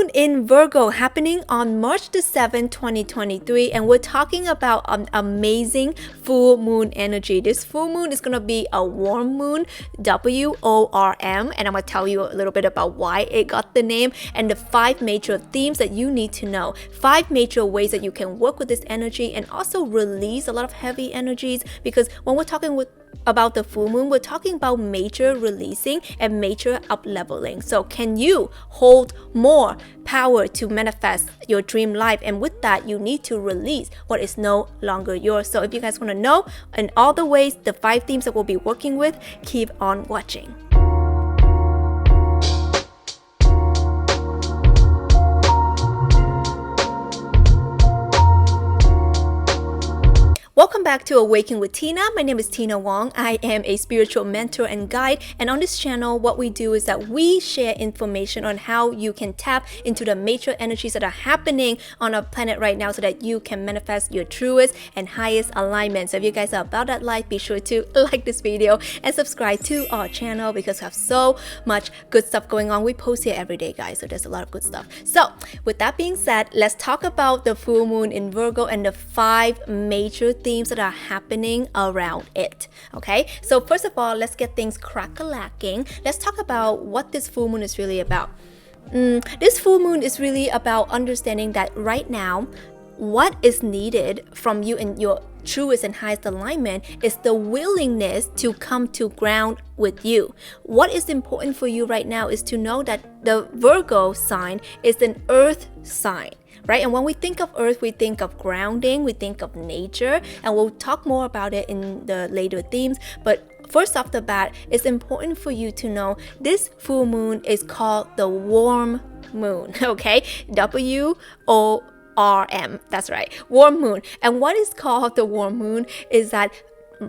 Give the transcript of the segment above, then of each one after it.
moon in Virgo happening on March the 7th, 2023, and we're talking about an amazing full moon energy. This full moon is going to be a warm moon, WORM, and I'm going to tell you a little bit about why it got the name and the 5 major themes that you need to know. 5 major ways that you can work with this energy and also release a lot of heavy energies, because when we're talking about the full moon, we're talking about major releasing and major up-leveling. So can you hold more power to manifest your dream life? And with that, you need to release what is no longer yours. So if you guys want to know in all the ways, the 5 themes that we'll be working with, keep on watching. Welcome back to Awaken with Tina. My name is Tina Wong. I am a spiritual mentor and guide, and on this channel what we do is that we share information on how you can tap into the major energies that are happening on our planet right now so that you can manifest your truest and highest alignment. So if you guys are about that life, be sure to like this video and subscribe to our channel because we have so much good stuff going on. We post here every day, guys, so there's a lot of good stuff. So with that being said, let's talk about the full moon in Virgo and the 5 major themes that are happening around it. Okay, so first of all, let's get things crack-a-lacking. Let's talk about what this full moon is really about. This full moon is really about understanding that right now, what is needed from you in your truest and highest alignment is the willingness to come to ground with you. What is important for you right now is to know that the Virgo sign is an earth sign, right? And when we think of earth, we think of grounding, we think of nature, and we'll talk more about it in the later themes. But first off the bat, it's important for you to know this full moon is called the warm moon, okay? WORM, that's right, warm moon. And what is called the warm moon is that,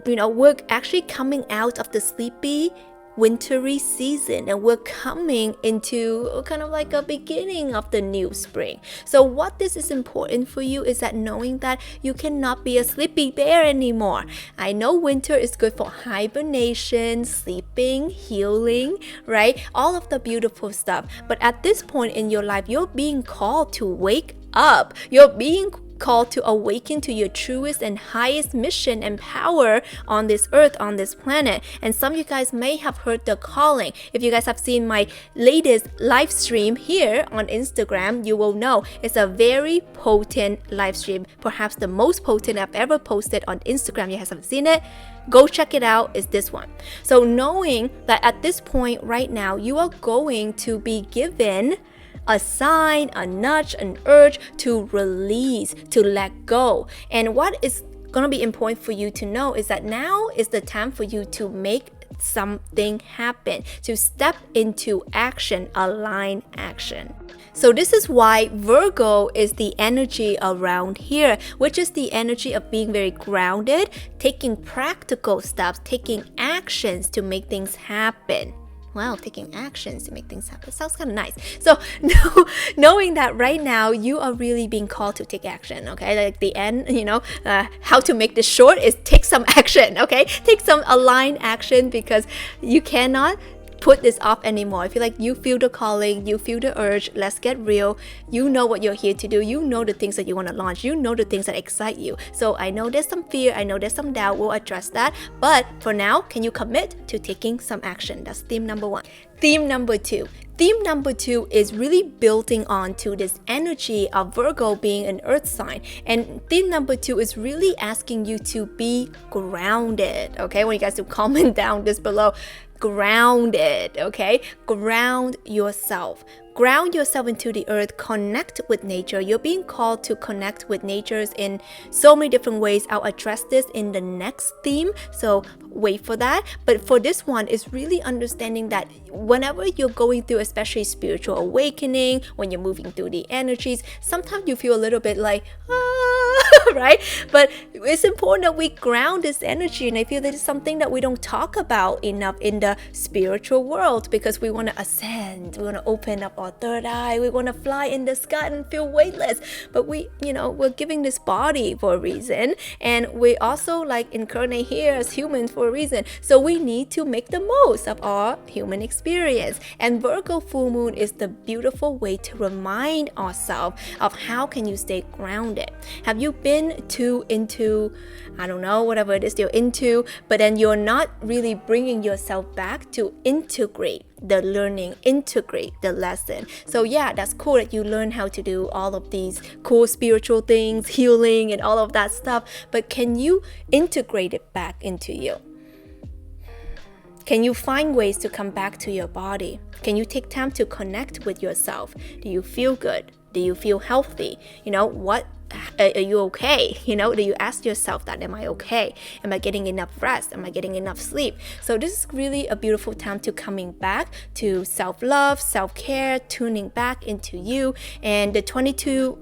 we're actually coming out of the sleepy wintry season and we're coming into kind of like a beginning of the new spring. So what this is important for you is that knowing that you cannot be a sleepy bear anymore. I know winter is good for hibernation, sleeping, healing, right? All of the beautiful stuff. But at this point in your life, you're being called to wake up. You're being called to awaken to your truest and highest mission and power on this earth, on this planet. And some of you guys may have heard the calling. If you guys have seen my latest live stream here on Instagram, you will know it's a very potent live stream, perhaps the most potent I've ever posted on Instagram. You guys haven't seen it? Go check it out. It's this one. So knowing that at this point right now, you are going to be given a sign, a nudge, an urge to release, to let go. And what is going to be important for you to know is that now is the time for you to make something happen, to step into action, align action. So this is why Virgo is the energy around here, which is the energy of being very grounded, taking practical steps, taking actions to make things happen. Wow, taking actions to make things happen sounds kind of nice. So knowing that right now you are really being called to take action, okay? Like the end, how to make this short is take some action, okay? Take some aligned action because you cannot put this off anymore. I feel like you feel the calling, you feel the urge, let's get real. You know what you're here to do. You know the things that you want to launch. You know the things that excite you. So I know there's some fear. I know there's some doubt. We'll address that. But for now, can you commit to taking some action? That's theme number 1. Theme number 2. Theme number 2 is really building on to this energy of Virgo being an earth sign. And theme number 2 is really asking you to be grounded. Okay, when you guys do comment down this below, grounded, okay? Ground yourself. Ground yourself into the earth, connect with nature. You're being called to connect with nature in so many different ways. I'll address this in the next theme, so wait for that. But for this one, it's really understanding that whenever you're going through, especially spiritual awakening, when you're moving through the energies, sometimes you feel a little bit like, right? But it's important that we ground this energy, and I feel that it's something that we don't talk about enough in the spiritual world, because we want to ascend, we want to open up our third eye, we want to fly in the sky and feel weightless. But we're giving this body for a reason, and we also like incarnate here as humans for a reason. So we need to make the most of our human experience. And Virgo full moon is the beautiful way to remind ourselves of how can you stay grounded. Have you been too into, I don't know, whatever it is you're into, but then you're not really bringing yourself back to integrate the learning, integrate the lesson? So yeah, that's cool that you learn how to do all of these cool spiritual things, healing and all of that stuff, but can you integrate it back into you? Can you find ways to come back to your body? Can you take time to connect with yourself? Do you feel good? Do you feel healthy? Are you okay? Do you ask yourself that, am I okay? Am I getting enough rest? Am I getting enough sleep? So this is really a beautiful time to coming back to self-love, self-care, tuning back into you. And the 22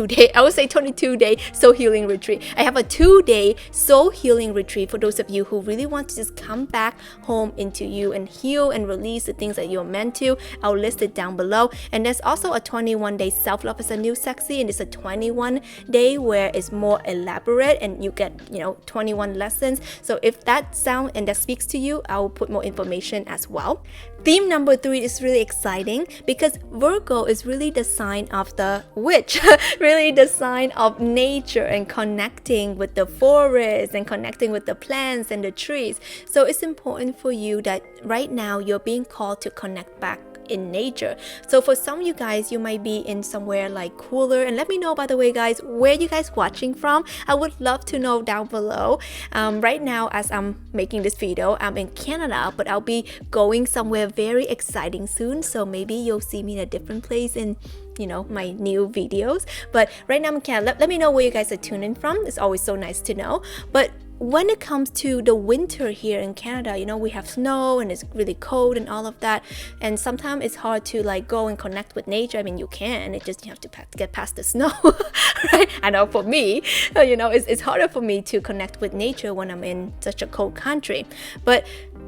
day soul healing retreat. I have a 2-day soul healing retreat for those of you who really want to just come back home into you and heal and release the things that you're meant to. I'll list it down below. And there's also a 21-day self-love is a new sexy, and it's a 21-day where it's more elaborate and you get 21 lessons. So if that sounds and that speaks to you, I'll put more information as well. Theme number 3 is really exciting because Virgo is really the sign of the witch, really the sign of nature and connecting with the forest and connecting with the plants and the trees. So it's important for you that right now you're being called to connect back in nature. So for some of you guys, you might be in somewhere like cooler, and let me know, by the way, guys, where you guys watching from. I would love to know down below. Right now, as I'm making this video, I'm in Canada, but I'll be going somewhere very exciting soon, so maybe you'll see me in a different place in my new videos. But right now I'm in Canada. Let me know where you guys are tuning from. It's always so nice to know. But when it comes to the winter here in Canada, we have snow and it's really cold and all of that. And sometimes it's hard to go and connect with nature. I mean, you can, it just you have to get past the snow, right? I know for me, it's harder for me to connect with nature when I'm in such a cold country. But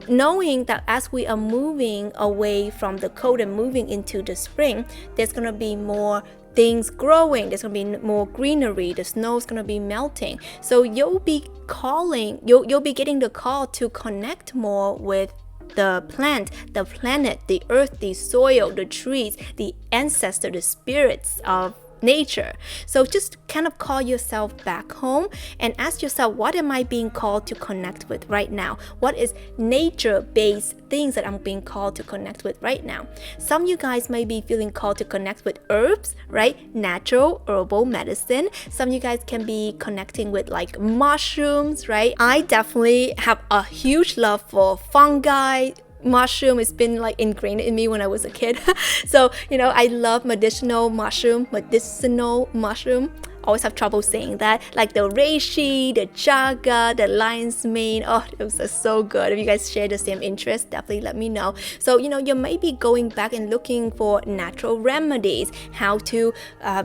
knowing that as we are moving away from the cold and moving into the spring, there's going to be more things growing, there's gonna be more greenery, the snow's gonna be melting. So you'll be getting the call to connect more with the plant, the planet, the earth, the soil, the trees, the ancestor, the spirits of nature. So just kind of call yourself back home and ask yourself, what am I being called to connect with right now? What is nature-based things that I'm being called to connect with right now? Some of you guys may be feeling called to connect with herbs, right? Natural herbal medicine. Some of you guys can be connecting with mushrooms, right? I definitely have a huge love for fungi. Mushroom has been ingrained in me when I was a kid. So I love medicinal mushroom. Always have trouble saying that, like the reishi, the chaga, the lion's mane. Oh, those are so good. If you guys share the same interest, definitely let me know. So you may be going back and looking for natural remedies, how to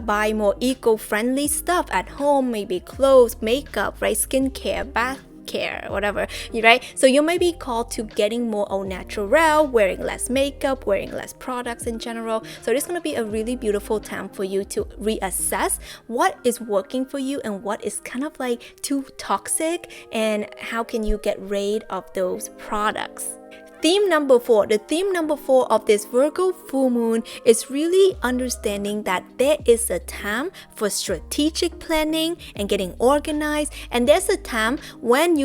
buy more eco-friendly stuff at home, maybe clothes, makeup, right, skincare, bath care, whatever, right? So you may be called to getting more au naturel, wearing less makeup, wearing less products in general. So it's going to be a really beautiful time for you to reassess what is working for you and what is kind of too toxic, and how can you get rid of those products. Theme number 4. The theme number 4 of this Virgo full moon is really understanding that there is a time for strategic planning and getting organized, and there's a time when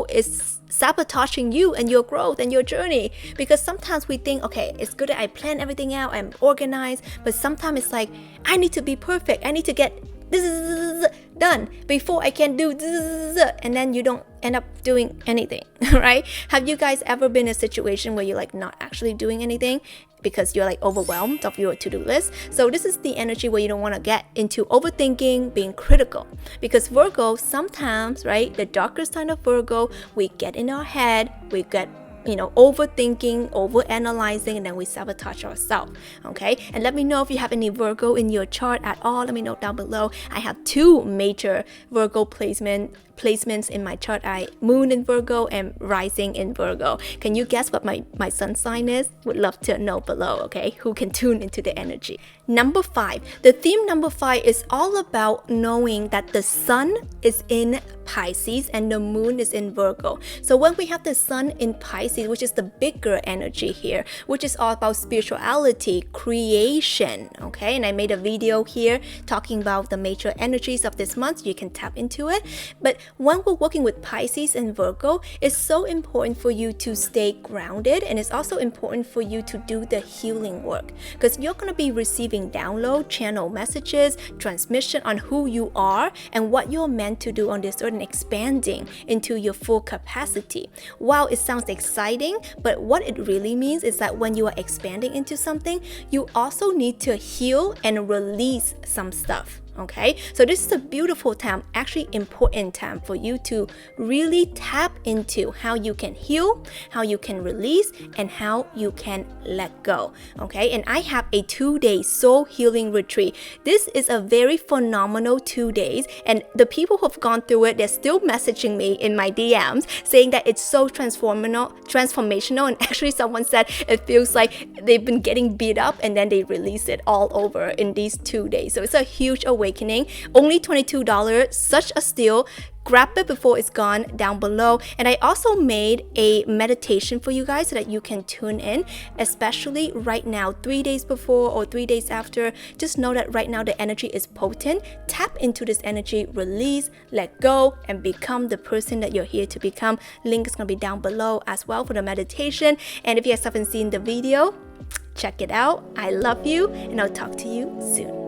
it's sabotaging you and your growth and your journey. Because sometimes we think, okay, it's good that I plan everything out, I'm organized, but sometimes it's I need to be perfect, I need to get this done before I can do this, and then you don't end up doing anything, right? Have you guys ever been in a situation where you're not actually doing anything because you're overwhelmed of your to-do list? So this is the energy where you don't want to get into overthinking, being critical, because Virgo sometimes, right, the darker side of Virgo, we get in our head, we get overthinking, overanalyzing, and then we sabotage ourselves. Okay, and let me know if you have any Virgo in your chart at all. Let me know down below. I have 2 major Virgo placements in my chart. Moon in Virgo and rising in Virgo. Can you guess what my sun sign is? Would love to know below, okay? Who can tune into the energy. Number 5. The theme number 5 is all about knowing that the sun is in Pisces and the moon is in Virgo. So when we have the sun in Pisces, which is the bigger energy here, which is all about spirituality, creation, okay? And I made a video here talking about the major energies of this month. You can tap into it. But when we're working with Pisces and Virgo, it's so important for you to stay grounded, and it's also important for you to do the healing work, because you're going to be receiving download, channel messages, transmission on who you are and what you're meant to do on this earth, and expanding into your full capacity. Wow, it sounds exciting, but what it really means is that when you are expanding into something, you also need to heal and release some stuff. Okay, so this is a beautiful time, actually important time for you to really tap into how you can heal, how you can release, and how you can let go. Okay, and I have a 2-day soul healing retreat. This is a very phenomenal 2 days, and the people who have gone through it, they're still messaging me in my DMs saying that it's so transformational, and actually someone said it feels like they've been getting beat up and then they release it all over in these 2 days. So it's a huge awakening. Only $22, such a steal. Grab it before it's gone down below. And I also made a meditation for you guys so that you can tune in, especially right now, 3 days before or 3 days after. Just know that right now the energy is potent. Tap into this energy, release, let go, and become the person that you're here to become. Link is going to be down below as well for the meditation. And if you guys haven't seen the video, check it out. I love you, and I'll talk to you soon.